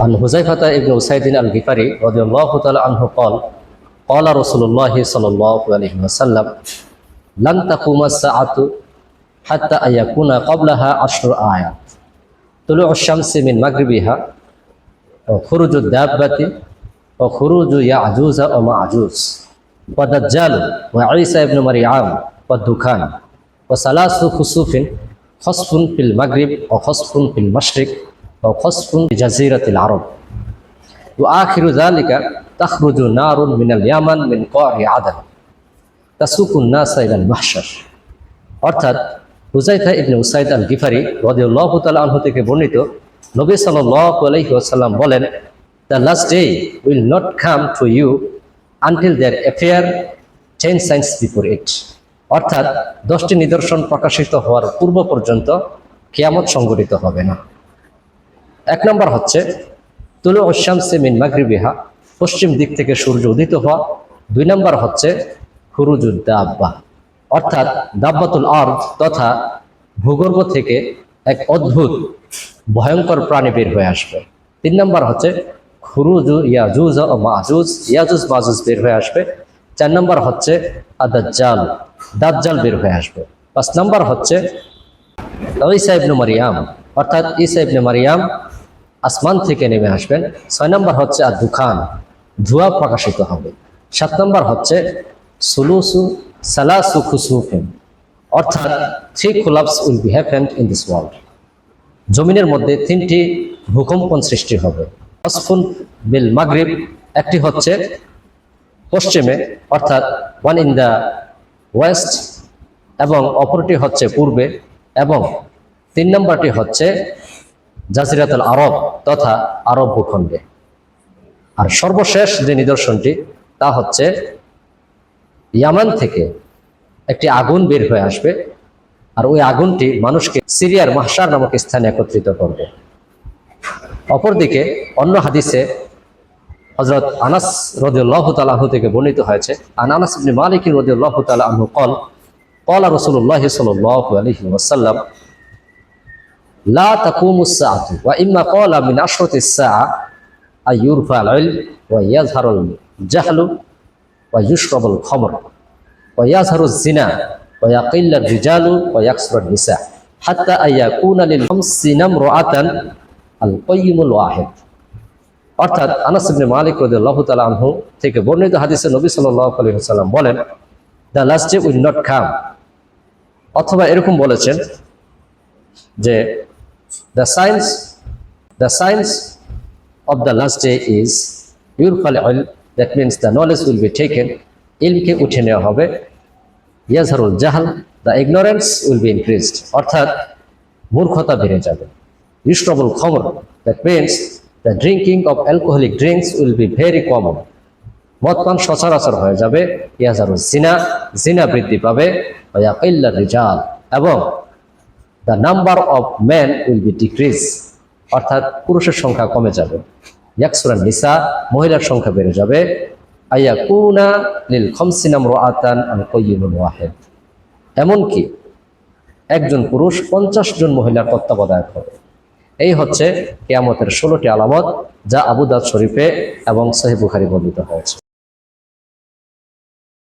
عن حذيفة بن أسيد الغفاري رضي الله تعالى عنه قال قال رسول الله صلى الله عليه وسلم لن تقوم الساعة حتى أن يكون قبلها 10 آيات طلوع الشمس من مغربها وخروج الدابة وخروج يعجوز ومعجوز ودجال وعيسى ابن مريم والدخان وثلاث خسوف خسف في المغرب وخسف في المشرق وخسف في جزيرة العرب وآخر ذلك تخرج نار من اليمن من قعر عدن تسوق الناس إلى المحشر অর্থাৎ হুযায়ফা ইবনে উসাইদ আল গিফারি রাদিয়াল্লাহু তাআলা আনহু থেকে বর্ণিত নবী সাল্লাল্লাহু আলাইহি ওয়াসাল্লাম বলেন the last day will not come to you until there appear 10 signs before it অর্থাৎ 10টি নিদর্শন প্রকাশিত হওয়ার পূর্ব পর্যন্ত কিয়ামত সংঘটিত হবে না। এক নম্বর হচ্ছে তুলুউশ শামসি মিন মাগরিবিহা পশ্চিম দিক থেকে সূর্য উদিত হওয়া। দুই নম্বর হচ্ছে খুরুজুদ দাব্বা অর্থাৎ দাব্বাতুল আরদ তথা ভূগর্ভ থেকে এক অদ্ভুত ভয়ঙ্কর প্রাণী বের হয়ে আসবে। তিন নম্বর হচ্ছে খুরুজু ইয়াজুজ ও মাজুজ ইয়াজুজ মাজুজ বের হয়ে আসবে। চার নম্বর হচ্ছে আদাজ্জাল দাজ্জাল বের হয়ে আসবে। পাঁচ নম্বর হচ্ছে ঈসা ইবনে মারিয়াম অর্থাৎ ঈসা ইবনে মারিয়াম আসমান থেকে নেমে আসবেন। ছয় নম্বর হচ্ছে দুখান ধোঁয়া প্রকাশিত হবে। সাত নম্বর হচ্ছে সালাসু খুসুফিন অর্থাৎ 3 collapse will be happened in this world জমিনের মধ্যে 3টি ভূকম্পন সৃষ্টি হবে। আসফুন বিল মাগরিব একটি হচ্ছে পশ্চিমে অর্থাৎ ওয়ান ইন দ্য ওয়েস্ট এবং অপরটি হচ্ছে পূর্বে এবং 3 নম্বরটি হচ্ছে জাজিরাতুল আরব তথা আরব ভূখণ্ডে। আর সর্বশেষ যে নিদর্শনটি তা হচ্ছে ইয়ামান থেকে একটি আগুন বের হয়ে আসবে আর ওই আগুনটি মানুষকে সিরিয়ার মাহশার নামক স্থানে একত্রিত করবে। অপরদিকে অন্য হাদিসে হযরত আনাস রাদিয়াল্লাহু তাআলা আনহু থেকে বর্ণিত হয়েছে আনাস ইবনে মালিক রাদিয়াল্লাহু তাআলা আনহু قال قال رسول الله صلى الله عليه وسلم لا تقوم الساعة وإما قال من أشرط الساعة أن يرفع العلم ويظهر الجهل ويشرب الخمر ويظهر الزنا ويقل الرجال ويكثر النساء حتى أن يكون للخمسين امرأة القيم الواحد অর্থাৎ আনাস ইবনে মালিক রাদিয়াল্লাহু তাআলা আনহু থেকে বর্ণিত হাদিসে নবী সাল্লাল্লাহু আলাইহি ওয়াসাল্লাম বলেন the last day will not come অথবা এরকম বলেছেন যে the signs of the last day is yurfal ilm that means the knowledge will be taken ইলমকে উঠে নেওয়া হবে। ইয়াজহারুল Jahl the ignorance will be increased অর্থাৎ মূর্খতা বেড়ে যাবে। ইশরাবুল খামর that means the drinking of alcoholic drinks will be very common মদ পান সচরাচর হয়ে যাবে। ইয়াজহারুল জিনা বৃদ্ধি পাবে। ওয়া ইয়াকিল্লার রিজাল এবং the number of men will be decreased অর্থাৎ পুরুষের সংখ্যা কমে যাবে। ইয়াকসুরান নিসা মহিলার সংখ্যা বেড়ে যাবে। আয়াকুনা লিল খামসিনা ইমরাআতান আল কাইয়িমুল ওয়াহিদ এমনকি একজন পুরুষ 50 জন মহিলার তত্ত্বাবধায়ক হবে। এই হচ্ছে কিয়ামতের 16টি আলামত যা আবু দাউদ শরীফে এবং সহিহ বুখারী বর্ণিত হয়েছে।